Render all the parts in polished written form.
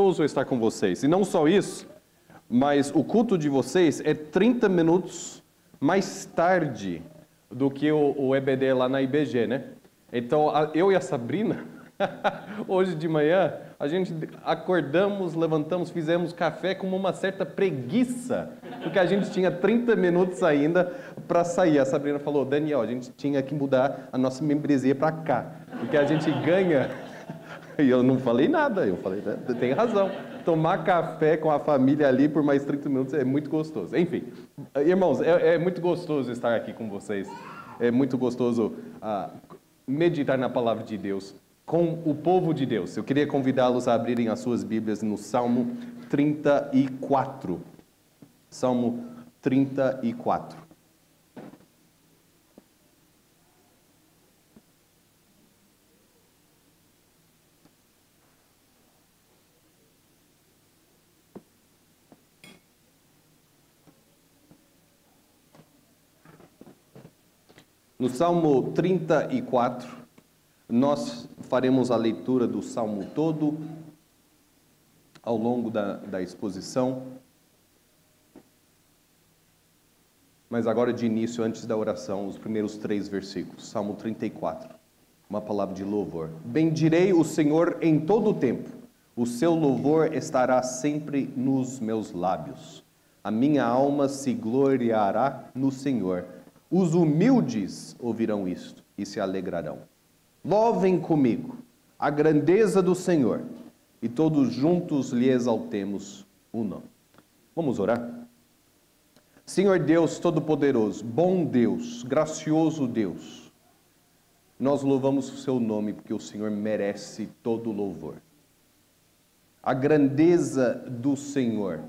gostoso estar com vocês. E não só isso, mas o culto de vocês é 30 minutos mais tarde do que o EBD lá na IBG, né? Então, eu e a Sabrina, hoje de manhã, a gente acordamos, levantamos, fizemos café com uma certa preguiça, porque a gente tinha 30 minutos ainda para sair. A Sabrina falou, Daniel, a gente tinha que mudar a nossa membresia para cá, porque a gente ganha... E eu não falei nada, eu falei, tem razão. Tomar café com a família ali por mais 30 minutos é muito gostoso. Enfim, irmãos, é muito gostoso estar aqui com vocês. É muito gostoso meditar na palavra de Deus com o povo de Deus. Eu queria convidá-los a abrirem as suas Bíblias no Salmo 34. Salmo 34. No Salmo 34, nós faremos a leitura do Salmo todo ao longo da exposição. Mas agora de início, antes da oração, os primeiros 3 versículos. Salmo 34, uma palavra de louvor. Bendirei o Senhor em todo o tempo. O seu louvor estará sempre nos meus lábios. A minha alma se gloriará no Senhor. Os humildes ouvirão isto e se alegrarão. Louvem comigo a grandeza do Senhor e todos juntos lhe exaltemos o nome. Vamos orar? Senhor Deus Todo-Poderoso, bom Deus, gracioso Deus, nós louvamos o seu nome porque o Senhor merece todo o louvor. A grandeza do Senhor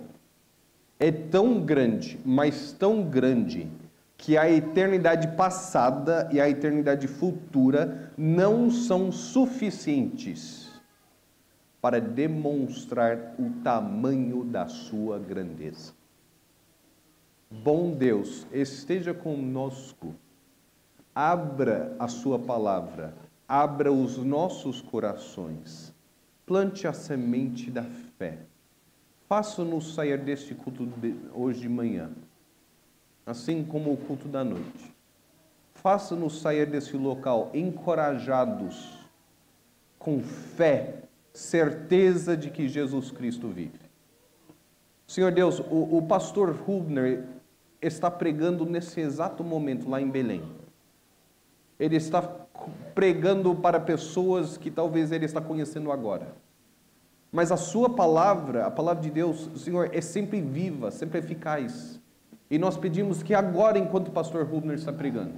é tão grande, mas tão grande, que a eternidade passada e a eternidade futura não são suficientes para demonstrar o tamanho da sua grandeza. Bom Deus, esteja conosco, abra a sua palavra, abra os nossos corações, plante a semente da fé, faça-nos sair deste culto hoje de manhã, assim como o culto da noite. Faça-nos sair desse local encorajados, com fé, certeza de que Jesus Cristo vive. Senhor Deus, o pastor Hubner está pregando nesse exato momento lá em Belém. Ele está pregando para pessoas que talvez ele está conhecendo agora. Mas a sua palavra, a palavra de Deus, Senhor, é sempre viva, sempre eficaz. E nós pedimos que agora, enquanto o pastor Hubner está pregando,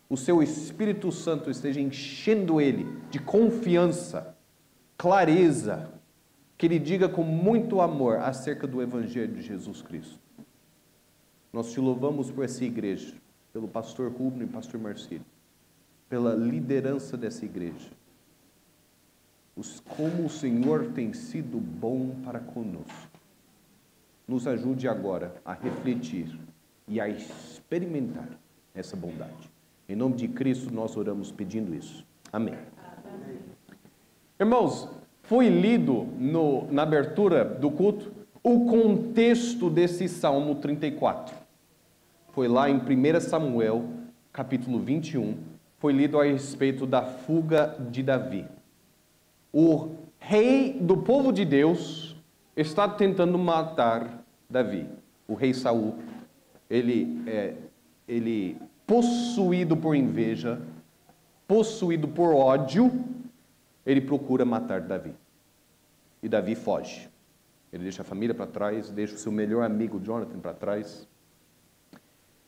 o seu Espírito Santo esteja enchendo ele de confiança, clareza, que ele diga com muito amor acerca do Evangelho de Jesus Cristo. Nós te louvamos por essa igreja, pelo pastor Hubner e pastor Marcílio, pela liderança dessa igreja. Como o Senhor tem sido bom para conosco. Nos ajude agora a refletir e a experimentar essa bondade. Em nome de Cristo nós oramos pedindo isso. Amém. Amém. Irmãos, foi lido na abertura do culto o contexto desse Salmo 34. Foi lá em 1 Samuel, capítulo 21, foi lido a respeito da fuga de Davi. O rei do povo de Deus está tentando matar Davi. O rei Saul, ele possuído por inveja, possuído por ódio, ele procura matar Davi. E Davi foge. Ele deixa a família para trás, deixa o seu melhor amigo Jonathan para trás.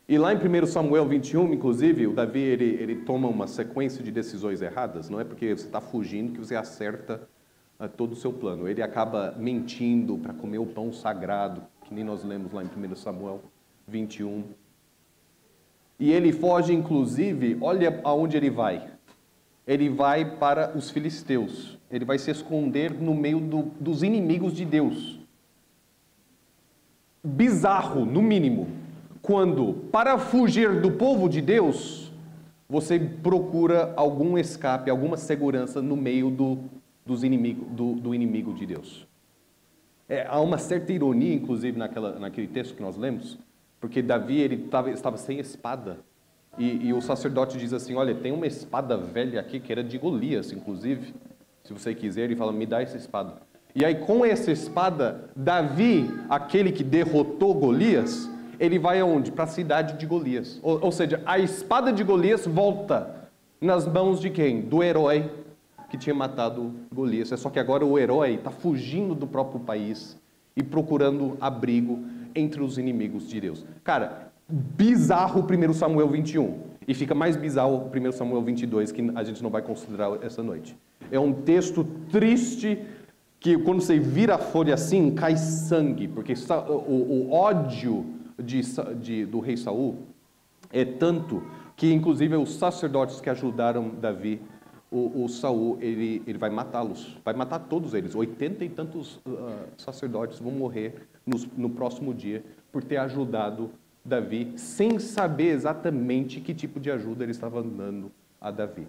E lá em 1 Samuel 21, inclusive, o Davi ele toma uma sequência de decisões erradas. Não é porque você está fugindo que você acerta todo o seu plano. Ele acaba mentindo para comer o pão sagrado, que nem nós lemos lá em 1 Samuel 21. E ele foge, inclusive, olha aonde ele vai. Ele vai para os filisteus. Ele vai se esconder no meio dos inimigos de Deus. Bizarro, no mínimo, quando, para fugir do povo de Deus, você procura algum escape, alguma segurança no meio do inimigo de Deus. Há uma certa ironia, inclusive, naquele texto que nós lemos, porque Davi estava sem espada. E o sacerdote diz assim, olha, tem uma espada velha aqui, que era de Golias, inclusive. Se você quiser, ele fala, me dá essa espada. E aí, com essa espada, Davi, aquele que derrotou Golias, ele vai aonde? Para a cidade de Golias. Ou seja, a espada de Golias volta nas mãos de quem? Do herói que tinha matado Golias. É só que agora o herói está fugindo do próprio país e procurando abrigo entre os inimigos de Deus. Cara, bizarro o 1 Samuel 21. E fica mais bizarro o 1 Samuel 22, que a gente não vai considerar essa noite. É um texto triste que quando você vira a folha assim, cai sangue, porque o ódio do rei Saul é tanto que inclusive os sacerdotes que ajudaram Davi, o Saul, ele vai matá-los, vai matar todos eles, 80 e tantos sacerdotes vão morrer no próximo dia por ter ajudado Davi, sem saber exatamente que tipo de ajuda ele estava dando a Davi.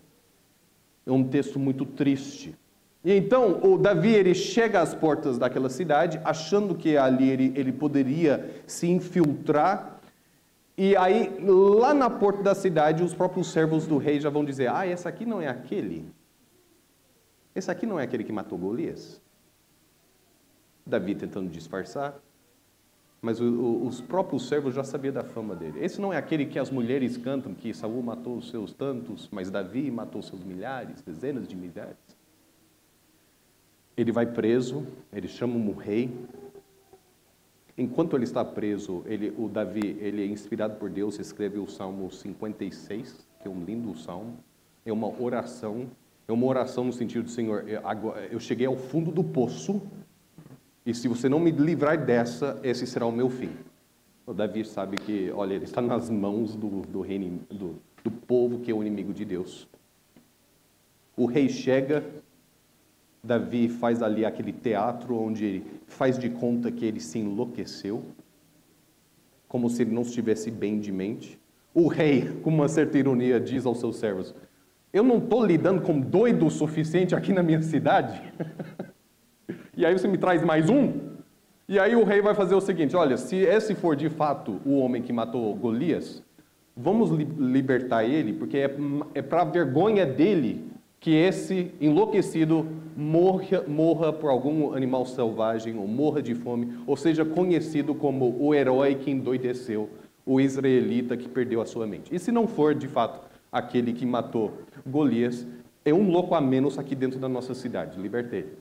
É um texto muito triste. E então, o Davi, ele chega às portas daquela cidade, achando que ali ele poderia se infiltrar. E aí, lá na porta da cidade, os próprios servos do rei já vão dizer, esse aqui não é aquele. Esse aqui não é aquele que matou Golias. Davi tentando disfarçar. Mas os próprios servos já sabiam da fama dele. Esse não é aquele que as mulheres cantam, que Saul matou os seus tantos, mas Davi matou os seus milhares, dezenas de milhares. Ele vai preso, ele chama um rei. Enquanto ele está preso, o Davi, ele é inspirado por Deus, escreve o Salmo 56, que é um lindo salmo. É uma oração no sentido de, Senhor, eu cheguei ao fundo do poço, e se você não me livrar dessa, esse será o meu fim. O Davi sabe que, olha, ele está nas mãos do reino, do povo que é o inimigo de Deus. O rei chega, Davi faz ali aquele teatro onde ele faz de conta que ele se enlouqueceu, como se ele não estivesse bem de mente. O rei, com uma certa ironia, diz aos seus servos, eu não estou lidando com doido o suficiente aqui na minha cidade? E aí você me traz mais um? E aí o rei vai fazer o seguinte, olha, se esse for de fato o homem que matou Golias, vamos libertar ele, porque é para a vergonha dele que esse enlouquecido morra por algum animal selvagem, ou morra de fome, ou seja conhecido como o herói que endoideceu, o israelita que perdeu a sua mente. E se não for, de fato, aquele que matou Golias, é um louco a menos aqui dentro da nossa cidade, libertei ele.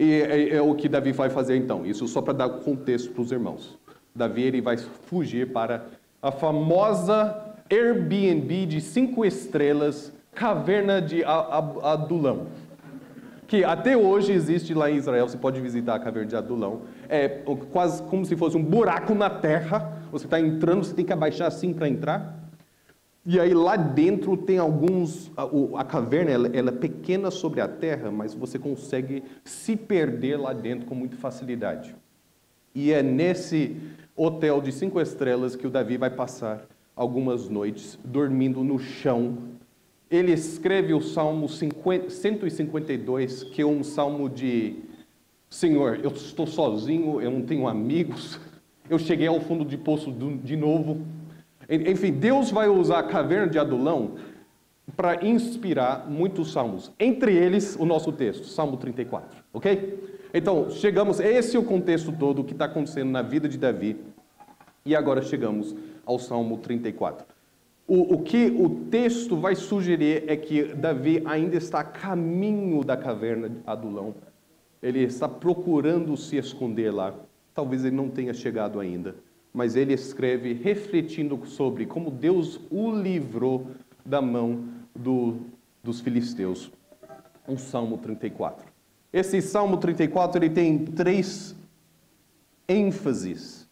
E é o que Davi vai fazer então, isso só para dar contexto para os irmãos. Davi ele vai fugir para a famosa Airbnb de 5 estrelas, Caverna de Adulão, que até hoje existe lá em Israel. Você pode visitar a Caverna de Adulão, é quase como se fosse um buraco na terra, você está entrando, você tem que abaixar assim para entrar, e aí lá dentro tem alguns, a caverna ela é pequena sobre a terra, mas você consegue se perder lá dentro com muita facilidade. E é nesse hotel de 5 estrelas que o Davi vai passar algumas noites, dormindo no chão. Ele escreve o Salmo 152, que é um salmo de Senhor, eu estou sozinho, eu não tenho amigos, eu cheguei ao fundo de poço de novo. Enfim, Deus vai usar a Caverna de Adulão para inspirar muitos salmos. Entre eles, o nosso texto, Salmo 34, ok? Então, esse é o contexto todo que está acontecendo na vida de Davi. E agora chegamos ao Salmo 34. O que o texto vai sugerir é que Davi ainda está a caminho da caverna de Adulão. Ele está procurando se esconder lá. Talvez ele não tenha chegado ainda. Mas ele escreve refletindo sobre como Deus o livrou da mão dos filisteus. Um Salmo 34. Esse Salmo 34 ele tem 3 ênfases.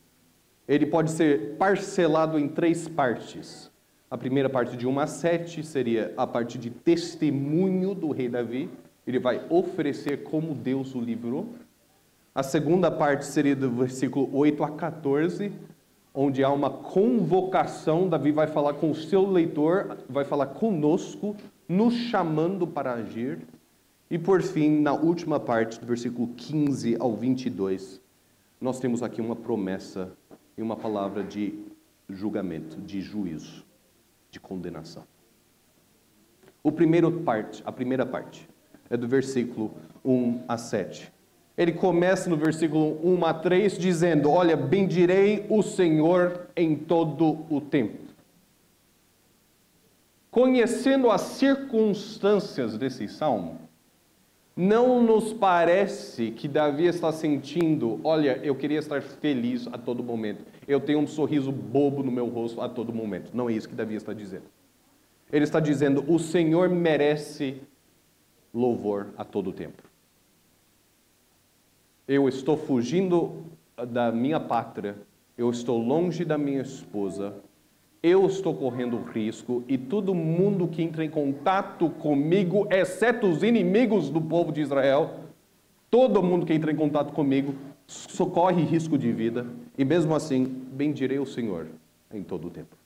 Ele pode ser parcelado em 3 partes. A primeira parte de 1 a 7 seria a parte de testemunho do rei Davi. Ele vai oferecer como Deus o livrou. A segunda parte seria do versículo 8 a 14, onde há uma convocação. Davi vai falar com o seu leitor, vai falar conosco, nos chamando para agir. E por fim, na última parte, do versículo 15 ao 22, nós temos aqui uma promessa e uma palavra de julgamento, de juízo, de condenação. A primeira parte, é do versículo 1 a 7. Ele começa no versículo 1 a 3 dizendo: olha, bendirei o Senhor em todo o tempo. Conhecendo as circunstâncias desse salmo, não nos parece que Davi está sentindo, olha, eu queria estar feliz a todo momento. Eu tenho um sorriso bobo no meu rosto a todo momento. Não é isso que Davi está dizendo. Ele está dizendo, o Senhor merece louvor a todo tempo. Eu estou fugindo da minha pátria, eu estou longe da minha esposa, eu estou correndo risco e todo mundo que entra em contato comigo, exceto os inimigos do povo de Israel, todo mundo que entra em contato comigo corre risco de vida e mesmo assim bendirei o Senhor em todo o tempo.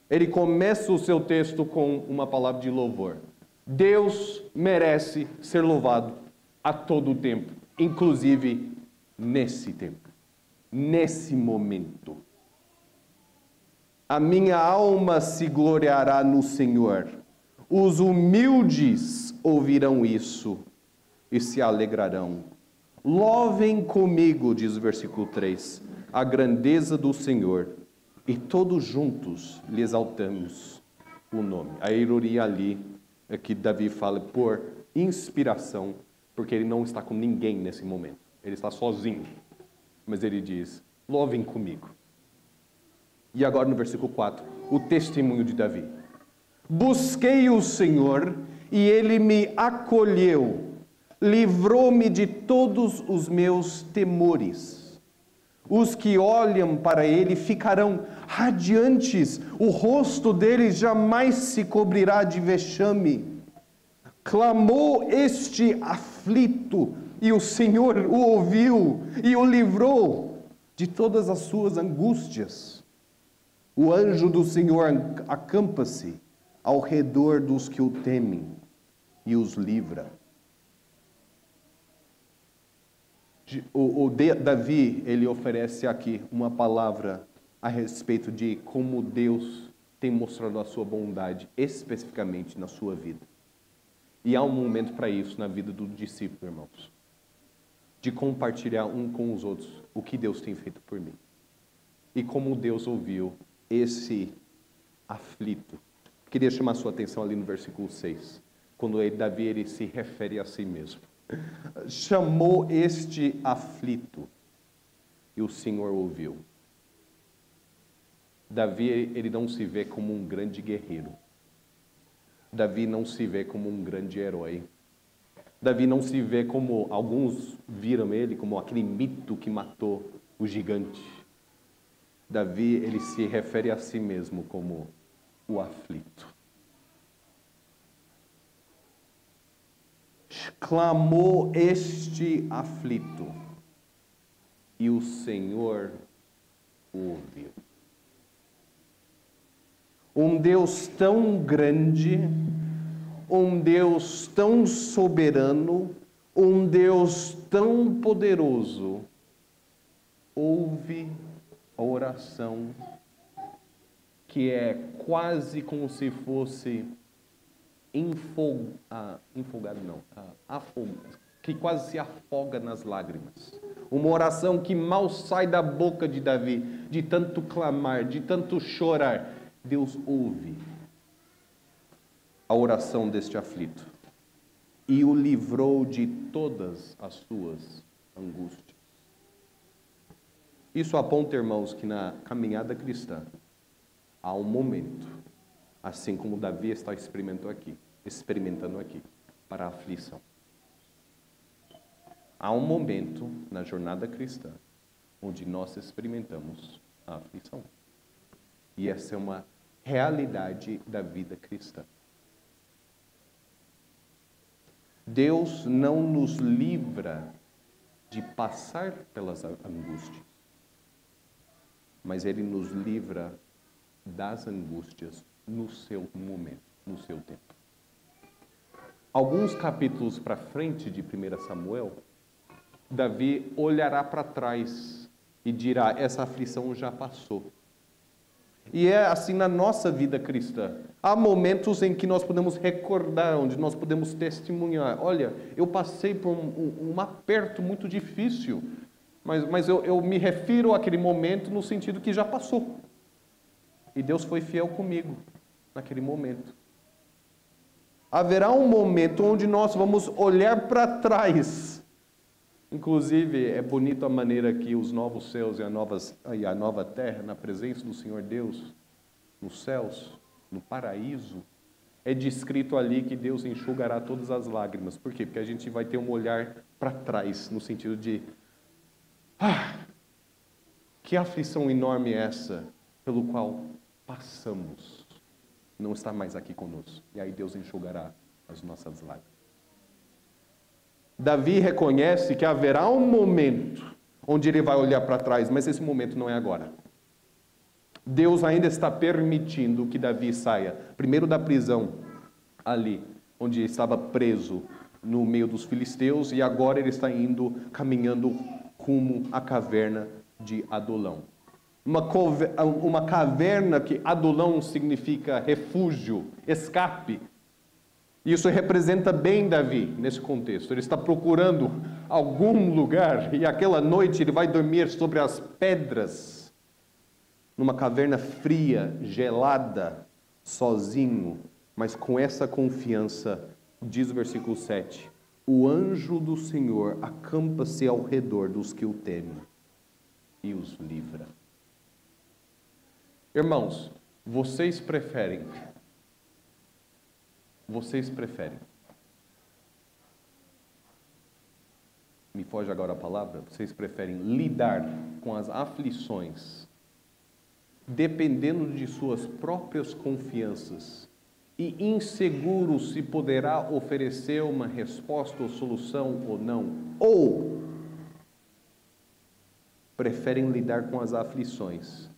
Ele começa o seu texto com uma palavra de louvor. Deus merece ser louvado a todo o tempo, inclusive nesse tempo, nesse momento. A minha alma se gloriará no Senhor. Os humildes ouvirão isso e se alegrarão. Louvem comigo, diz o versículo 3, a grandeza do Senhor, e todos juntos lhe exaltamos o nome. A ironia ali é que Davi fala por inspiração, porque ele não está com ninguém nesse momento. Ele está sozinho. Mas ele diz, louvem comigo. E agora no versículo 4, o testemunho de Davi. Busquei o Senhor e Ele me acolheu, livrou-me de todos os meus temores. Os que olham para Ele ficarão radiantes, o rosto deles jamais se cobrirá de vexame. Clamou este aflito e o Senhor o ouviu e o livrou de todas as suas angústias. O anjo do Senhor acampa-se ao redor dos que o temem e os livra. Davi, ele oferece aqui uma palavra a respeito de como Deus tem mostrado a sua bondade, especificamente na sua vida. E há um momento para isso na vida do discípulo, irmãos. De compartilhar um com os outros o que Deus tem feito por mim. E como Deus ouviu esse aflito. Queria chamar a sua atenção ali no versículo 6, quando Davi ele se refere a si mesmo. Chamou este aflito e o Senhor ouviu. Davi ele não se vê como um grande guerreiro. Davi não se vê como um grande herói. Davi não se vê como alguns viram ele como aquele mito que matou o gigante. Davi, ele se refere a si mesmo como o aflito. Clamou este aflito e o Senhor o ouviu. Um Deus tão grande, um Deus tão soberano, um Deus tão poderoso, ouve a oração que é quase como se fosse que quase se afoga nas lágrimas. Uma oração que mal sai da boca de Davi, de tanto clamar, de tanto chorar. Deus ouve a oração deste aflito e o livrou de todas as suas angústias. Isso aponta, irmãos, que na caminhada cristã há um momento, assim como Davi está experimentando aqui, para a aflição. Há um momento na jornada cristã onde nós experimentamos a aflição. E essa é uma realidade da vida cristã. Deus não nos livra de passar pelas angústias, mas Ele nos livra das angústias no seu momento, no seu tempo. alguns capítulos para frente de 1 Samuel, Davi olhará para trás e dirá: essa aflição já passou. E é assim na nossa vida cristã. Há momentos em que nós podemos recordar, onde nós podemos testemunhar: olha, eu passei por um aperto muito difícil, mas eu me refiro àquele momento no sentido que já passou. E Deus foi fiel comigo naquele momento. Haverá um momento onde nós vamos olhar para trás. Inclusive, é bonito a maneira que os novos céus e a nova terra, na presença do Senhor Deus, nos céus, no paraíso, é descrito ali que Deus enxugará todas as lágrimas. Por quê? Porque a gente vai ter um olhar para trás, no sentido de: que aflição enorme é essa pelo qual passamos, não está mais aqui conosco. E aí Deus enxugará as nossas lágrimas. Davi reconhece que haverá um momento onde ele vai olhar para trás, mas esse momento não é agora. Deus ainda está permitindo que Davi saia, primeiro da prisão, ali, onde estava preso no meio dos filisteus, e agora ele está caminhando rumo à caverna de Adulão. Uma caverna que Adulão significa refúgio, escape. Isso representa bem Davi nesse contexto. Ele está procurando algum lugar e aquela noite ele vai dormir sobre as pedras, numa caverna fria, gelada, sozinho, mas com essa confiança, diz o versículo 7, o anjo do Senhor acampa-se ao redor dos que o temem e os livra. Irmãos, vocês preferem, me foge agora a palavra, vocês preferem lidar com as aflições dependendo de suas próprias confianças e inseguros se poderá oferecer uma resposta ou solução ou não? Ou preferem lidar com as aflições,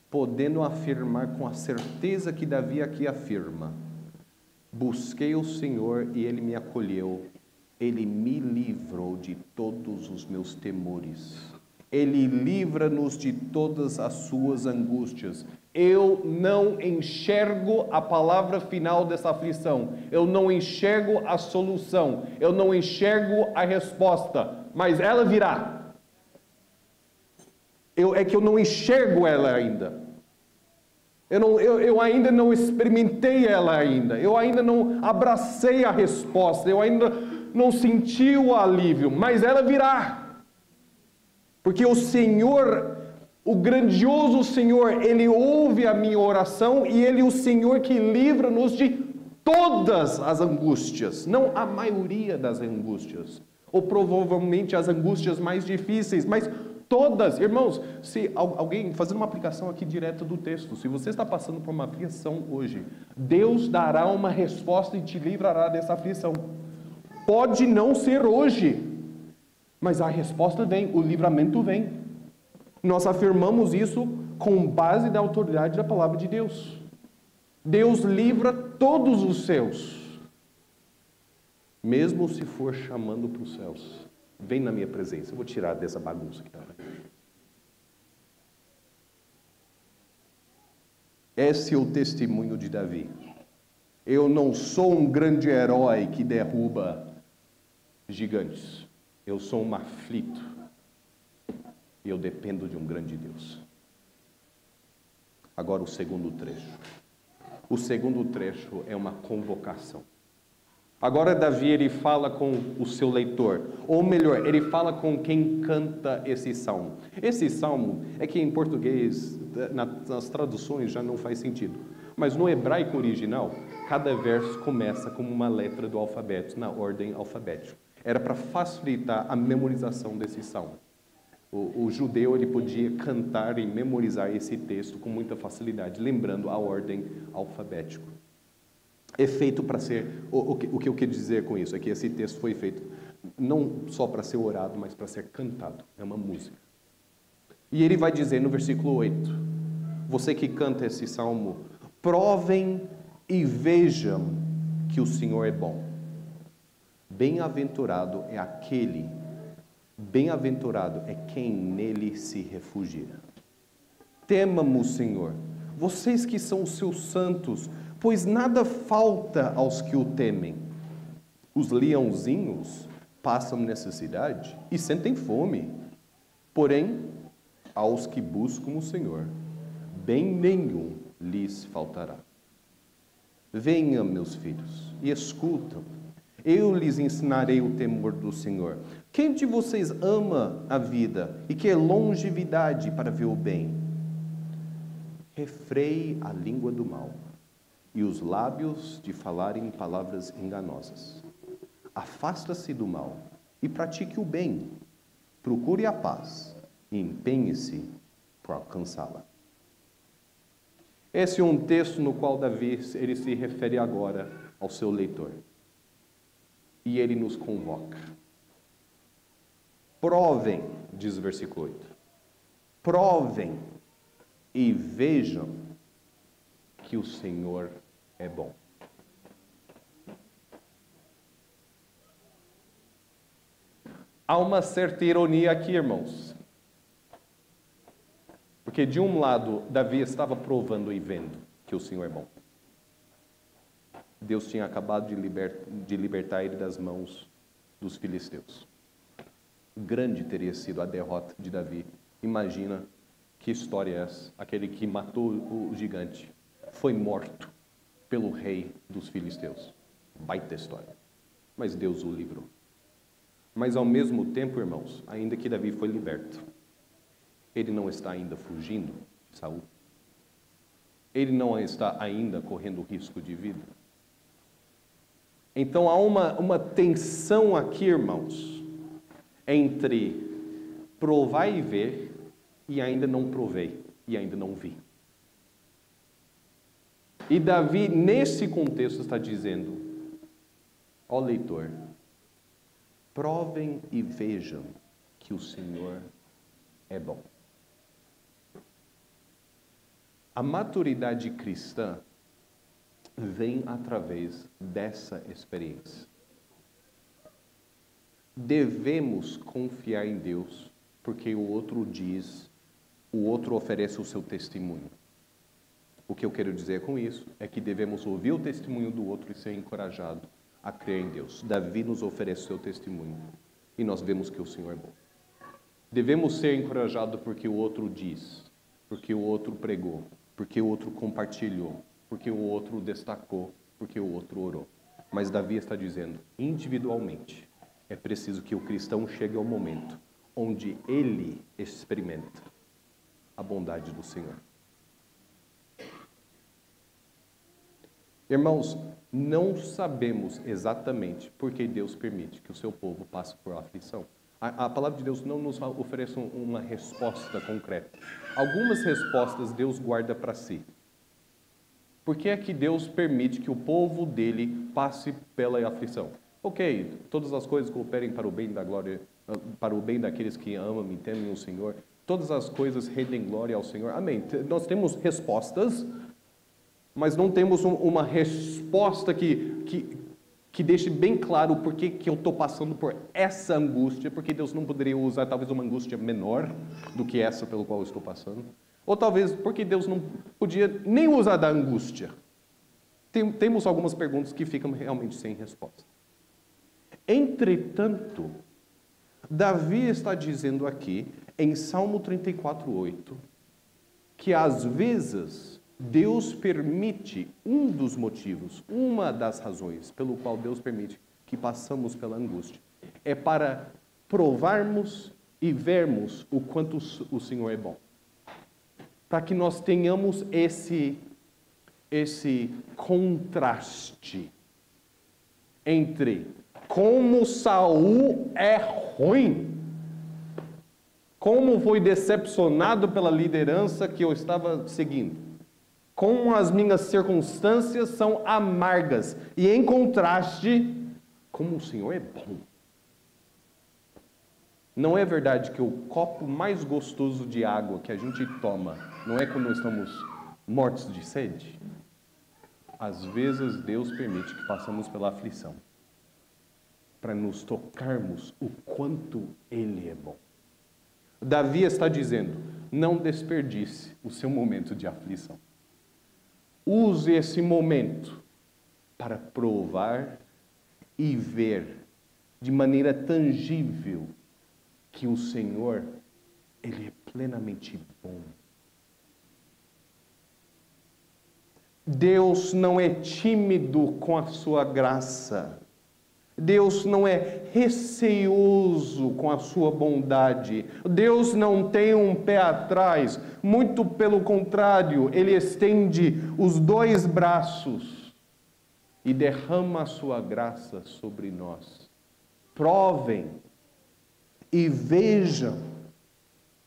podendo afirmar com a certeza que Davi aqui afirma: busquei o Senhor e Ele me acolheu, Ele me livrou de todos os meus temores, Ele livra-nos de todas as suas angústias. Eu não enxergo a palavra final dessa aflição, eu não enxergo a solução, eu não enxergo a resposta, mas ela virá. É que eu não enxergo ela ainda. Eu ainda não experimentei ela ainda. Eu ainda não abracei a resposta. Eu ainda não senti o alívio. Mas ela virá. Porque o Senhor, o grandioso Senhor, Ele ouve a minha oração e Ele é o Senhor que livra-nos de todas as angústias. Não a maioria das angústias. Ou provavelmente as angústias mais difíceis, mas todas. Irmãos, se alguém, fazendo uma aplicação aqui direto do texto, se você está passando por uma aflição hoje, Deus dará uma resposta e te livrará dessa aflição. Pode não ser hoje, mas a resposta vem, o livramento vem. Nós afirmamos isso com base da autoridade da palavra de Deus. Deus livra todos os seus, mesmo se for chamando para os céus. Vem na minha presença, eu vou tirar dessa bagunça que está aí. Esse é o testemunho de Davi. Eu não sou um grande herói que derruba gigantes. Eu sou um aflito. E eu dependo de um grande Deus. Agora o segundo trecho. O segundo trecho é uma convocação. Agora Davi, ele fala com o seu leitor, ou melhor, ele fala com quem canta esse salmo. Esse salmo é que em português, nas traduções já não faz sentido, mas no hebraico original, cada verso começa com uma letra do alfabeto, na ordem alfabética. Era para facilitar a memorização desse salmo. O judeu, ele podia cantar e memorizar esse texto com muita facilidade, lembrando a ordem alfabética. É feito para ser, o que eu quero dizer com isso é que esse texto foi feito não só para ser orado, mas para ser cantado, é uma música. E ele vai dizer no versículo 8, você que canta esse salmo, provem e vejam que o Senhor é bom. Bem-aventurado é aquele, bem-aventurado é quem nele se refugia. Temam o Senhor, vocês que são os seus santos, pois nada falta aos que o temem. Os leãozinhos passam necessidade e sentem fome, porém, aos que buscam o Senhor, bem nenhum lhes faltará. Venham, meus filhos, e escutam. Eu lhes ensinarei o temor do Senhor. Quem de vocês ama a vida e quer longevidade para ver o bem? Refreie a língua do mal e os lábios de falarem palavras enganosas. Afasta-se do mal e pratique o bem. Procure a paz e empenhe-se por alcançá-la. Esse é um texto no qual Davi ele se refere agora ao seu leitor. E ele nos convoca. Provem, diz o versículo 8. Provem e vejam que o Senhor é bom. Há uma certa ironia aqui, irmãos. Porque de um lado, Davi estava provando e vendo que o Senhor é bom. Deus tinha acabado de libertar ele das mãos dos filisteus. Grande teria sido a derrota de Davi. Imagina que história é essa. Aquele que matou o gigante foi morto pelo rei dos filisteus. Baita história. Mas Deus o livrou. Mas ao mesmo tempo, irmãos, ainda que Davi foi liberto, ele não está ainda fugindo de Saul. Ele não está ainda correndo risco de vida. Então há uma tensão aqui, irmãos, entre provar e ver e ainda não provei e ainda não vi. E Davi, nesse contexto, está dizendo: ó leitor, provem e vejam que o Senhor é bom. A maturidade cristã vem através dessa experiência. Devemos confiar em Deus, porque o outro diz, o outro oferece o seu testemunho. O que eu quero dizer com isso é que devemos ouvir o testemunho do outro e ser encorajado a crer em Deus. Davi nos oferece o seu testemunho e nós vemos que o Senhor é bom. Devemos ser encorajados porque o outro diz, porque o outro pregou, porque o outro compartilhou, porque o outro destacou, porque o outro orou. Mas Davi está dizendo, individualmente, é preciso que o cristão chegue ao momento onde ele experimenta a bondade do Senhor. Irmãos, não sabemos exatamente por que Deus permite que o seu povo passe por aflição. A palavra de Deus não nos oferece uma resposta concreta. Algumas respostas Deus guarda para si. Por que é que Deus permite que o povo dele passe pela aflição? Ok, todas as coisas cooperem para o bem da glória, para o bem daqueles que amam e temem o Senhor. Todas as coisas rendem glória ao Senhor. Amém. Nós temos respostas, mas não temos uma resposta que deixe bem claro por que eu estou passando por essa angústia, porque Deus não poderia usar talvez uma angústia menor do que essa pelo qual eu estou passando. Ou talvez porque Deus não podia nem usar da angústia. Temos algumas perguntas que ficam realmente sem resposta. Entretanto, Davi está dizendo aqui, em Salmo 34:8, que às vezes Deus permite, um dos motivos, uma das razões pelo qual Deus permite que passamos pela angústia, é para provarmos e vermos o quanto o Senhor é bom. Para que nós tenhamos esse contraste entre como Saul é ruim, como foi decepcionado pela liderança que eu estava seguindo, como as minhas circunstâncias são amargas, e em contraste, como o Senhor é bom. Não é verdade que o copo mais gostoso de água que a gente toma não é quando estamos mortos de sede? Às vezes Deus permite que passamos pela aflição para nos tocarmos o quanto Ele é bom. Davi está dizendo, não desperdice o seu momento de aflição. Use esse momento para provar e ver de maneira tangível que o Senhor, Ele é plenamente bom. Deus não é tímido com a sua graça. Deus não é receoso com a sua bondade. Deus não tem um pé atrás. Muito pelo contrário, Ele estende os dois braços e derrama a sua graça sobre nós. Provem e vejam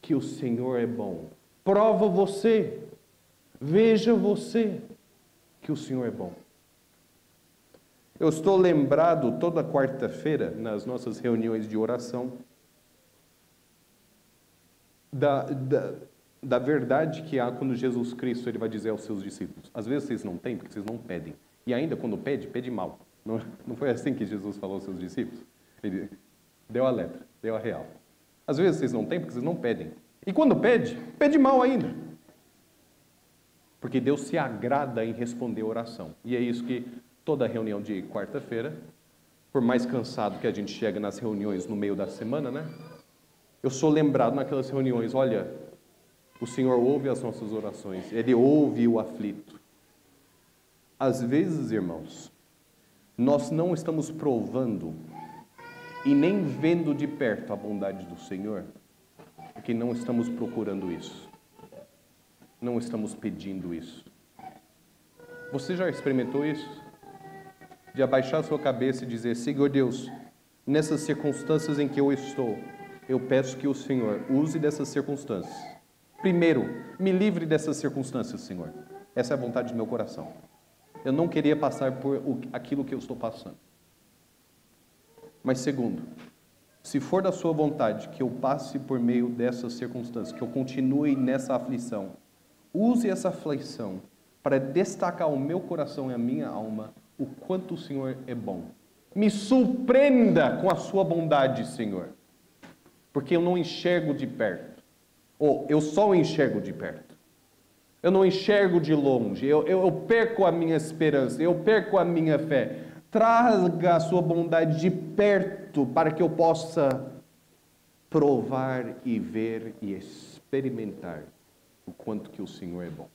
que o Senhor é bom. Prova você. Veja você que o Senhor é bom. Eu estou lembrado toda quarta-feira, nas nossas reuniões de oração, da verdade que há quando Jesus Cristo ele vai dizer aos seus discípulos. Às vezes vocês não têm porque vocês não pedem. E ainda quando pede mal. Não foi assim que Jesus falou aos seus discípulos? Ele deu a letra, deu a real. Às vezes vocês não têm porque vocês não pedem. E quando pede mal ainda. Porque Deus se agrada em responder a oração. E é isso que toda reunião de quarta-feira, por mais cansado que a gente chega nas reuniões no meio da semana, né? Eu sou lembrado naquelas reuniões, olha, o Senhor ouve as nossas orações, Ele ouve o aflito. Às vezes, irmãos, nós não estamos provando e nem vendo de perto a bondade do Senhor, porque não estamos procurando isso. Não estamos pedindo isso. Você já experimentou isso? De abaixar sua cabeça e dizer, Senhor Deus, nessas circunstâncias em que eu estou, eu peço que o Senhor use dessas circunstâncias. Primeiro, me livre dessas circunstâncias, Senhor. Essa é a vontade do meu coração. Eu não queria passar por aquilo que eu estou passando. Mas segundo, se for da sua vontade que eu passe por meio dessas circunstâncias, que eu continue nessa aflição, use essa aflição para destacar o meu coração e a minha alma o quanto o Senhor é bom. Me surpreenda com a sua bondade, Senhor. Porque eu não enxergo de perto. Ou eu só enxergo de perto. Eu não enxergo de longe. Eu perco a minha esperança. Eu perco a minha fé. Traga a sua bondade de perto para que eu possa provar e ver e experimentar o quanto que o Senhor é bom.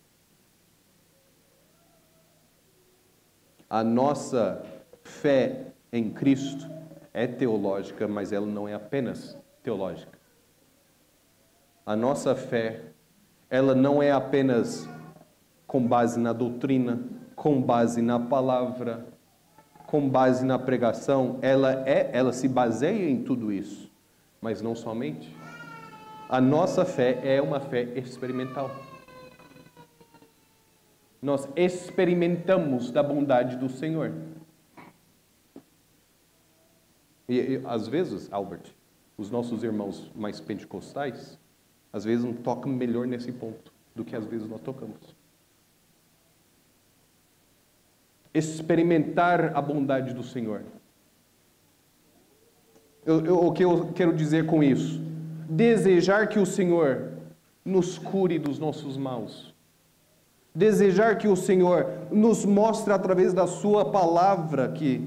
A nossa fé em Cristo é teológica, mas ela não é apenas teológica. A nossa fé, ela não é apenas com base na doutrina, com base na palavra, com base na pregação, ela se baseia em tudo isso, mas não somente. A nossa fé é uma fé experimental. Nós experimentamos da bondade do Senhor. E às vezes, Albert, os nossos irmãos mais pentecostais, às vezes não tocam melhor nesse ponto do que às vezes nós tocamos. Experimentar a bondade do Senhor. O que eu quero dizer com isso? Desejar que o Senhor nos cure dos nossos maus. Desejar que o Senhor nos mostre através da sua palavra que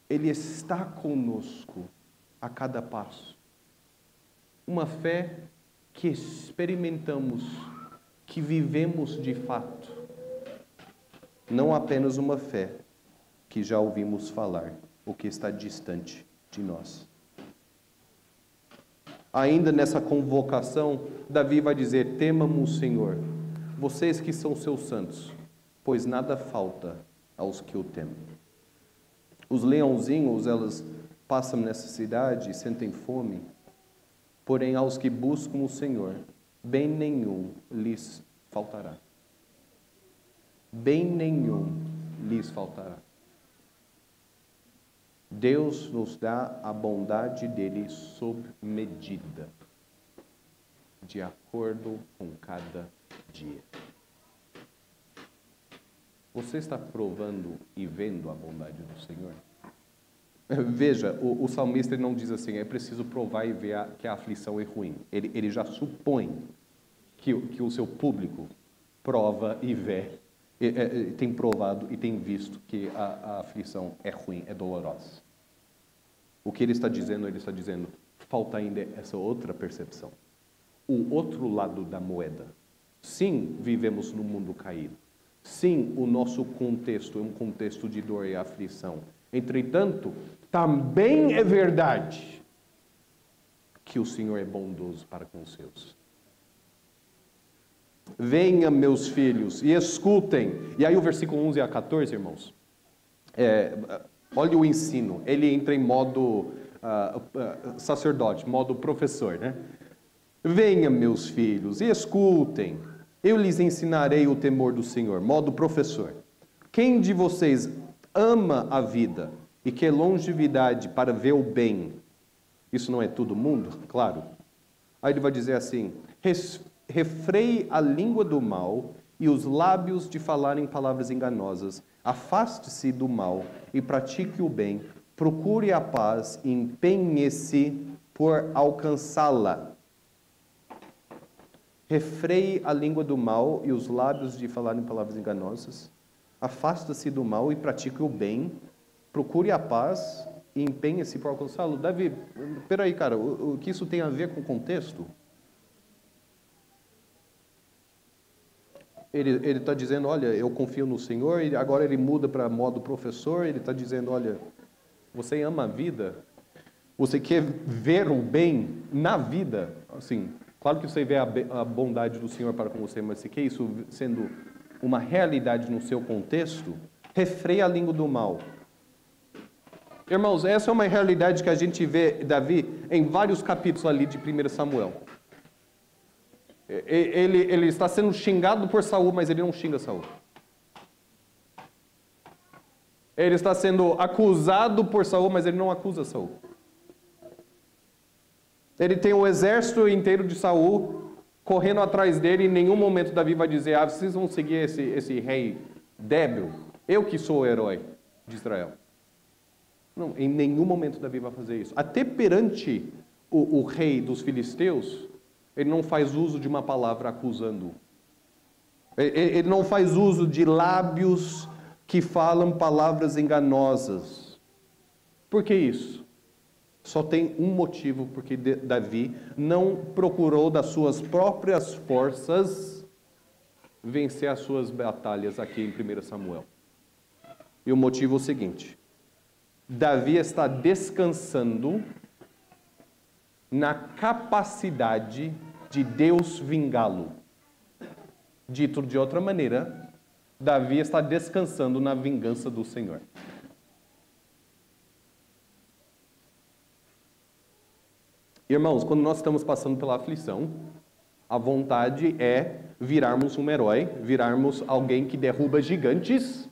Ele está conosco a cada passo. Uma fé que experimentamos, que vivemos de fato. Não apenas uma fé que já ouvimos falar, ou que está distante de nós. Ainda nessa convocação, Davi vai dizer, temam o Senhor, vocês que são seus santos, pois nada falta aos que o temem. Os leãozinhos, elas passam necessidade e sentem fome, porém aos que buscam o Senhor, bem nenhum lhes faltará. Bem nenhum lhes faltará. Deus nos dá a bondade dele sob medida, de acordo com cada dia. Você está provando e vendo a bondade do Senhor? Veja, o salmista ele não diz assim, é preciso provar e ver que a aflição é ruim. Ele já supõe que o seu público prova e vê, tem provado e tem visto que a aflição é ruim, é dolorosa. O que ele está dizendo, falta ainda essa outra percepção. O outro lado da moeda. Sim, vivemos num mundo caído. Sim, o nosso contexto é um contexto de dor e aflição. Entretanto, também é verdade que o Senhor é bondoso para com os seus. Venha, meus filhos, e escutem. E aí o versículo 11 a 14, irmãos. Olha o ensino. Ele entra em modo sacerdote, modo professor, né? Venha, meus filhos, e escutem. Eu lhes ensinarei o temor do Senhor, modo professor. Quem de vocês ama a vida e quer longevidade para ver o bem? Isso não é todo mundo? Claro. Aí ele vai dizer assim, refreie a língua do mal e os lábios de falarem palavras enganosas. Afaste-se do mal e pratique o bem. Procure a paz e empenhe-se por alcançá-la. Refreie a língua do mal e os lábios de falarem palavras enganosas. Afasta-se do mal e pratique o bem. Procure a paz e empenhe-se por alcançá-lo. Davi, peraí, cara, o que isso tem a ver com o contexto? Ele está dizendo, olha, eu confio no Senhor, e agora ele muda para modo professor, ele está dizendo, olha, você ama a vida? Você quer ver o bem na vida? Assim, claro que você vê a bondade do Senhor para com você, mas você quer isso sendo uma realidade no seu contexto? Refreia a língua do mal. Irmãos, essa é uma realidade que a gente vê, Davi, em vários capítulos ali de 1 Samuel. Ele está sendo xingado por Saul, mas ele não xinga Saul. Ele está sendo acusado por Saul, mas ele não acusa Saul. Ele tem um exército inteiro de Saul correndo atrás dele, e em nenhum momento Davi vai dizer, vocês vão seguir esse rei débil, eu que sou o herói de Israel. Não, em nenhum momento Davi vai fazer isso. Até perante o rei dos filisteus, ele não faz uso de uma palavra acusando. Ele não faz uso de lábios que falam palavras enganosas. Por que isso? Só tem um motivo, porque Davi não procurou das suas próprias forças vencer as suas batalhas aqui em 1 Samuel. E o motivo é o seguinte: Davi está descansando na capacidade de Deus vingá-lo. Dito de outra maneira, Davi está descansando na vingança do Senhor. Irmãos, quando nós estamos passando pela aflição, a vontade é virarmos um herói, virarmos alguém que derruba gigantes.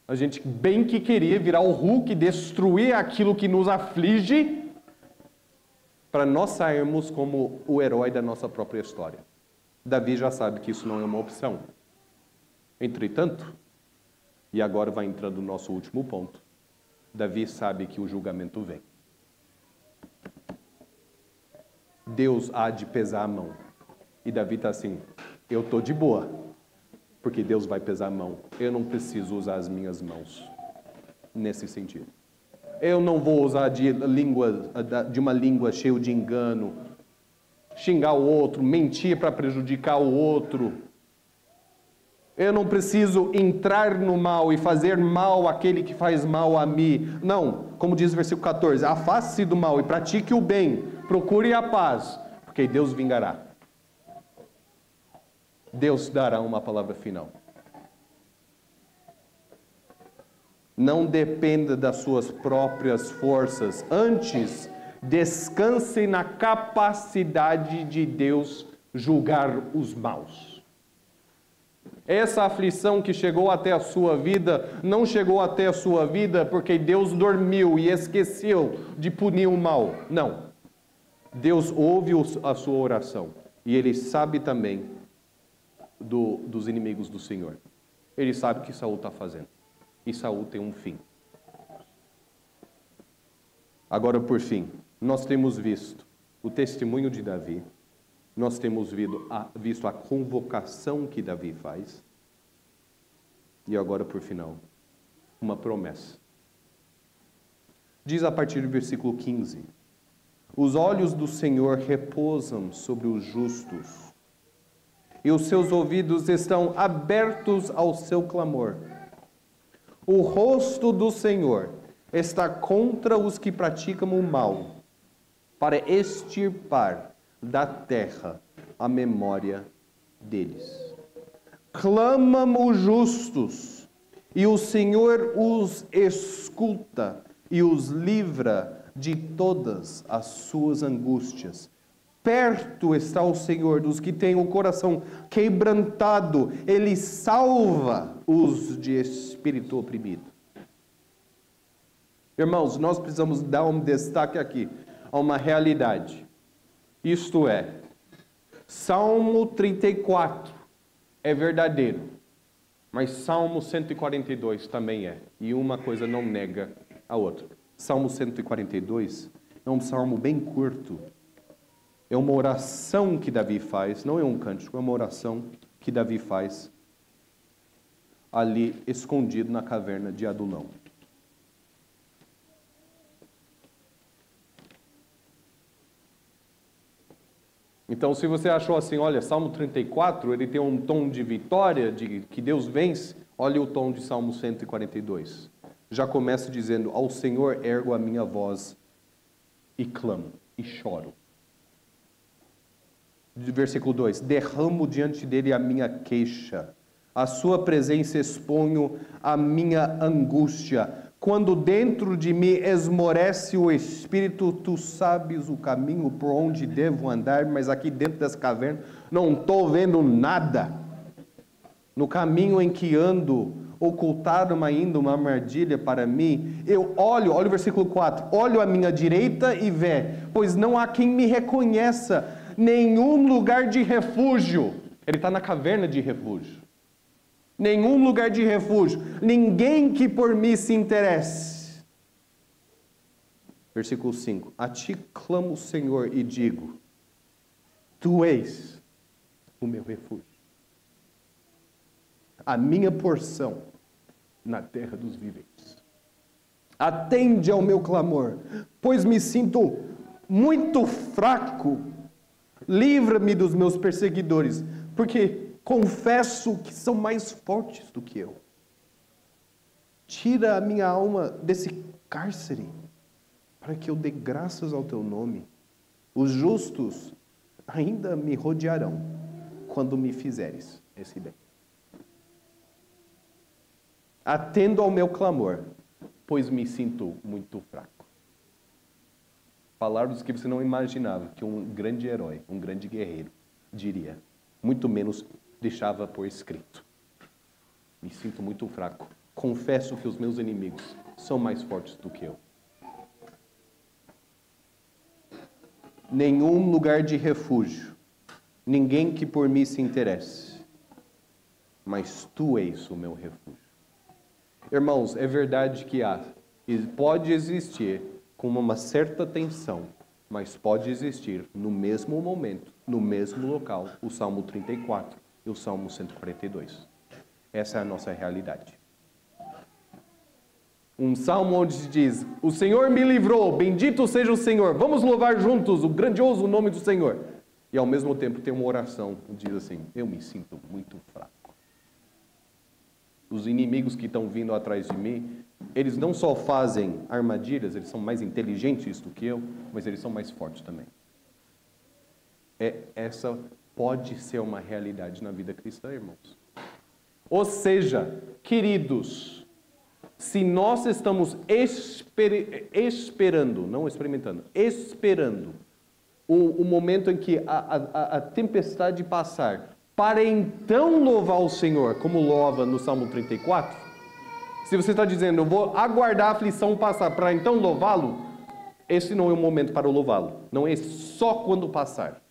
A gente bem que queria virar o Hulk, destruir aquilo que nos aflige, para nós sairmos como o herói da nossa própria história. Davi já sabe que isso não é uma opção. Entretanto, e agora vai entrando o nosso último ponto, Davi sabe que o julgamento vem. Deus há de pesar a mão. E Davi está assim, eu estou de boa, porque Deus vai pesar a mão. Eu não preciso usar as minhas mãos nesse sentido. Eu não vou usar de uma língua cheia de engano, xingar o outro, mentir para prejudicar o outro. Eu não preciso entrar no mal e fazer mal àquele que faz mal a mim. Não, como diz o versículo 14, afaste-se do mal e pratique o bem, procure a paz, porque Deus vingará. Deus dará uma palavra final. Não dependa das suas próprias forças. Antes, descanse na capacidade de Deus julgar os maus. Essa aflição que chegou até a sua vida, não chegou até a sua vida porque Deus dormiu e esqueceu de punir o mal. Não. Deus ouve a sua oração. E Ele sabe também dos inimigos do Senhor. Ele sabe o que Saul está fazendo. E Saul tem um fim. Agora, por fim, nós temos visto o testemunho de Davi, nós temos visto a convocação que Davi faz, e agora, por final, uma promessa. Diz a partir do versículo 15: os olhos do Senhor repousam sobre os justos, e os seus ouvidos estão abertos ao seu clamor. O rosto do Senhor está contra os que praticam o mal, para extirpar da terra a memória deles. Clamam os justos, e o Senhor os escuta e os livra de todas as suas angústias. Perto está o Senhor dos que têm o coração quebrantado, Ele salva os de espírito oprimido. Irmãos, nós precisamos dar um destaque aqui a uma realidade. Isto é, Salmo 34 é verdadeiro, mas Salmo 142 também é. E uma coisa não nega a outra. Salmo 142 é um salmo bem curto. É uma oração que Davi faz, não é um cântico, é uma oração que Davi faz ali escondido na caverna de Adulão. Então, se você achou assim, olha, Salmo 34, ele tem um tom de vitória, de que Deus vence, olha o tom de Salmo 142. Já começa dizendo, ao Senhor ergo a minha voz e clamo, e choro. Versículo 2, derramo diante dele a minha queixa, a sua presença exponho a minha angústia. Quando dentro de mim esmorece o espírito, tu sabes o caminho por onde devo andar, mas aqui dentro dessa caverna não estou vendo nada. No caminho em que ando, ocultaram ainda uma armadilha para mim. Eu olho o versículo 4, olho à minha direita e vê, pois não há quem me reconheça, nenhum lugar de refúgio. Ele está na caverna de refúgio. Nenhum lugar de refúgio. Ninguém que por mim se interesse. Versículo 5. A ti clamo, Senhor, e digo, tu és o meu refúgio, a minha porção na terra dos viventes. Atende ao meu clamor, pois me sinto muito fraco. Livra-me dos meus perseguidores, porque confesso que são mais fortes do que eu. Tira a minha alma desse cárcere, para que eu dê graças ao teu nome. Os justos ainda me rodearão, quando me fizeres esse bem. Atendo ao meu clamor, pois me sinto muito fraco. Palavras que você não imaginava que um grande herói, um grande guerreiro diria, muito menos deixava por escrito. Me sinto muito fraco. Confesso que os meus inimigos são mais fortes do que eu. Nenhum lugar de refúgio, ninguém que por mim se interesse, mas tu és o meu refúgio. Irmãos, é verdade que pode existir com uma certa tensão, mas pode existir no mesmo momento, no mesmo local, o Salmo 34 e o Salmo 142. Essa é a nossa realidade. Um salmo onde se diz, o Senhor me livrou, bendito seja o Senhor, vamos louvar juntos o grandioso nome do Senhor. E ao mesmo tempo tem uma oração que diz assim, eu me sinto muito fraco. Os inimigos que estão vindo atrás de mim, eles não só fazem armadilhas, eles são mais inteligentes do que eu, mas eles são mais fortes também. Essa pode ser uma realidade na vida cristã, irmãos. Ou seja, queridos, se nós estamos esperando, não experimentando, esperando o momento em que a tempestade passar, para então louvar o Senhor, como louva no Salmo 34, se você está dizendo, eu vou aguardar a aflição passar para então louvá-lo, esse não é o momento para louvá-lo. Não é só quando passar.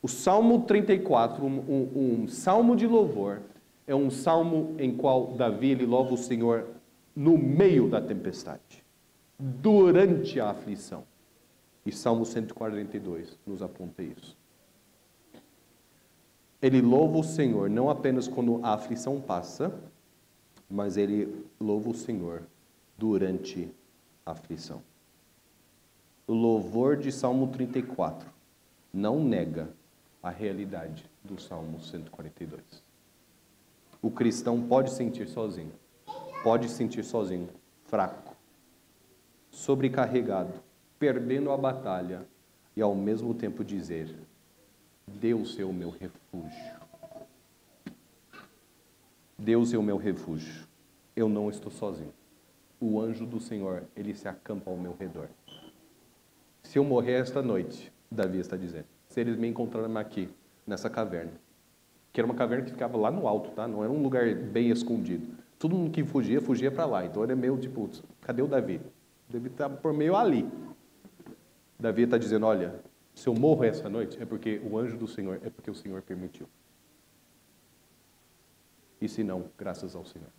O Salmo 34, um salmo de louvor, é um salmo em qual Davi ele louva o Senhor no meio da tempestade. durante a aflição. E Salmo 142 nos aponta isso. Ele louva o Senhor não apenas quando a aflição passa, mas ele louva o Senhor durante a aflição. O louvor de Salmo 34 não nega a realidade do Salmo 142. O cristão pode sentir sozinho, fraco, sobrecarregado, perdendo a batalha e ao mesmo tempo dizer: Deus é o meu refúgio. Deus é o meu refúgio. Eu não estou sozinho. O anjo do Senhor, ele se acampa ao meu redor. Se eu morrer esta noite, Davi está dizendo, se eles me encontrarem aqui, nessa caverna, que era uma caverna que ficava lá no alto, tá? Não era um lugar bem escondido. Todo mundo que fugia para lá. Então era meio tipo, cadê o Davi? O Davi está por meio ali. Davi está dizendo, olha, se eu morro essa noite, é porque o anjo do Senhor, é porque o Senhor permitiu. E se não, graças ao Senhor.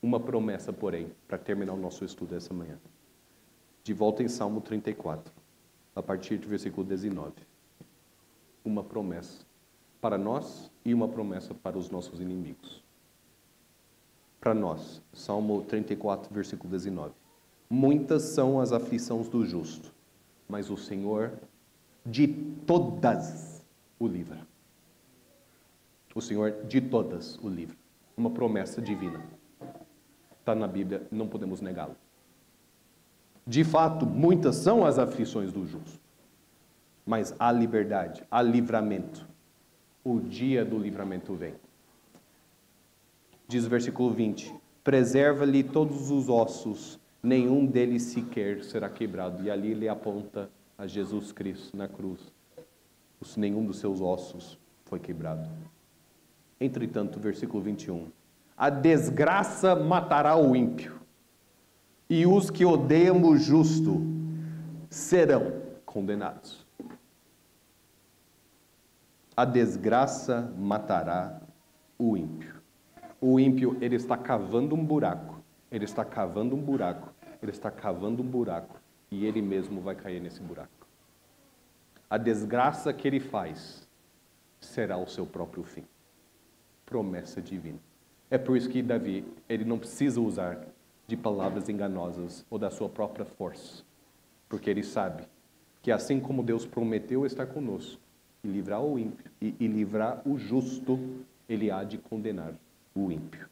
Uma promessa, porém, para terminar o nosso estudo essa manhã. De volta em Salmo 34, a partir do versículo 19. Uma promessa para nós e uma promessa para os nossos inimigos. Para nós, Salmo 34, versículo 19. Muitas são as aflições do justo, mas o Senhor de todas o livra. O Senhor de todas o livra. Uma promessa divina. Está na Bíblia, não podemos negá-lo. De fato, muitas são as aflições do justo, mas há liberdade, há livramento. O dia do livramento vem. Diz o versículo 20: preserva-lhe todos os ossos, nenhum deles sequer será quebrado. E ali ele aponta a Jesus Cristo na cruz. Nenhum dos seus ossos foi quebrado. Entretanto, versículo 21. A desgraça matará o ímpio, e os que odeiam o justo serão condenados. A desgraça matará o ímpio. O ímpio, ele está cavando um buraco. Ele está cavando um buraco. Ele está cavando um buraco. E ele mesmo vai cair nesse buraco. A desgraça que ele faz será o seu próprio fim. Promessa divina. É por isso que Davi, ele não precisa usar de palavras enganosas ou da sua própria força. Porque ele sabe que assim como Deus prometeu estar conosco e livrar o ímpio e livrar o justo, ele há de condenar o ímpio.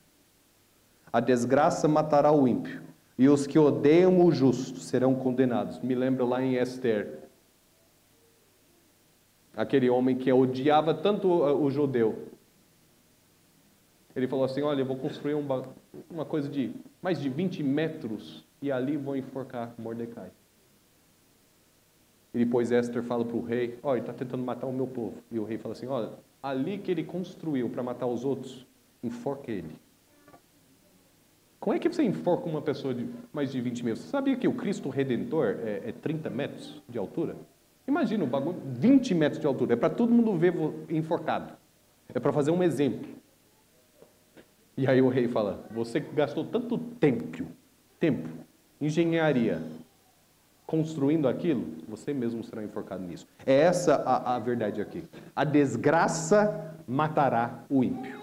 A desgraça matará o ímpio, e os que odeiam o justo serão condenados. Me lembra lá em Esther, aquele homem que odiava tanto o judeu. Ele falou assim, olha, eu vou construir uma coisa de mais de 20 metros e ali vou enforcar Mordecai. E depois Esther fala para o rei, olha, ele está tentando matar o meu povo. E o rei fala assim, olha, ali que ele construiu para matar os outros, enforca ele. Como é que você enforca uma pessoa de mais de 20 metros? Você sabia que o Cristo Redentor é 30 metros de altura? Imagina o bagulho, 20 metros de altura. É para todo mundo ver enforcado. É para fazer um exemplo. E aí o rei fala, você gastou tanto tempo, engenharia, construindo aquilo, você mesmo será enforcado nisso. É essa a verdade aqui. A desgraça matará o ímpio.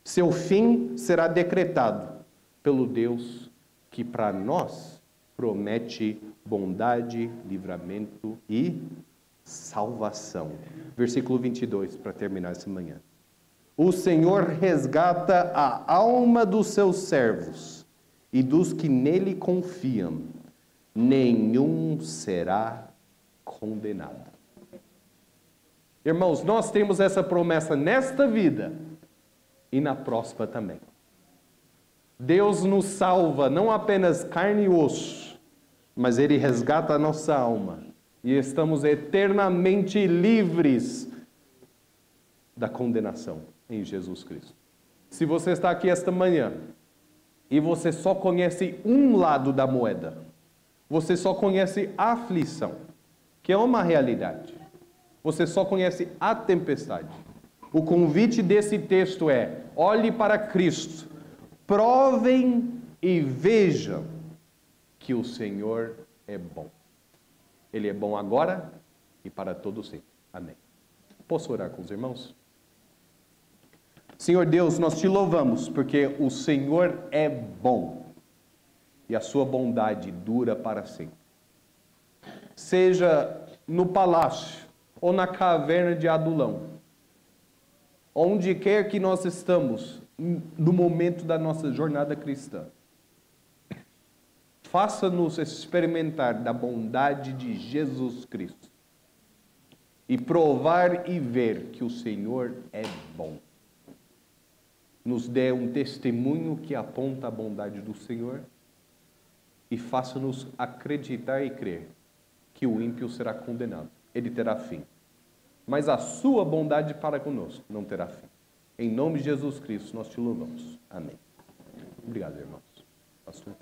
Seu fim será decretado pelo Deus que para nós promete bondade, livramento e salvação. Versículo 22, para terminar essa manhã. O Senhor resgata a alma dos seus servos e dos que nele confiam. Nenhum será condenado. Irmãos, nós temos essa promessa nesta vida e na próxima também. Deus nos salva, não apenas carne e osso, mas Ele resgata a nossa alma. E estamos eternamente livres da condenação em Jesus Cristo. Se você está aqui esta manhã e você só conhece um lado da moeda, você só conhece a aflição, que é uma realidade. Você só conhece a tempestade. O convite desse texto é: olhe para Cristo, provem e vejam que o Senhor é bom. Ele é bom agora e para todo sempre. Amém. Posso orar com os irmãos? Senhor Deus, nós te louvamos porque o Senhor é bom e a sua bondade dura para sempre. Seja no palácio ou na caverna de Adulão, onde quer que nós estamos no momento da nossa jornada cristã, faça-nos experimentar da bondade de Jesus Cristo e provar e ver que o Senhor é bom. Nos dê um testemunho que aponta a bondade do Senhor e faça-nos acreditar e crer que o ímpio será condenado. Ele terá fim. Mas a sua bondade para conosco não terá fim. Em nome de Jesus Cristo, nós te louvamos. Amém. Obrigado, irmãos. Pastor.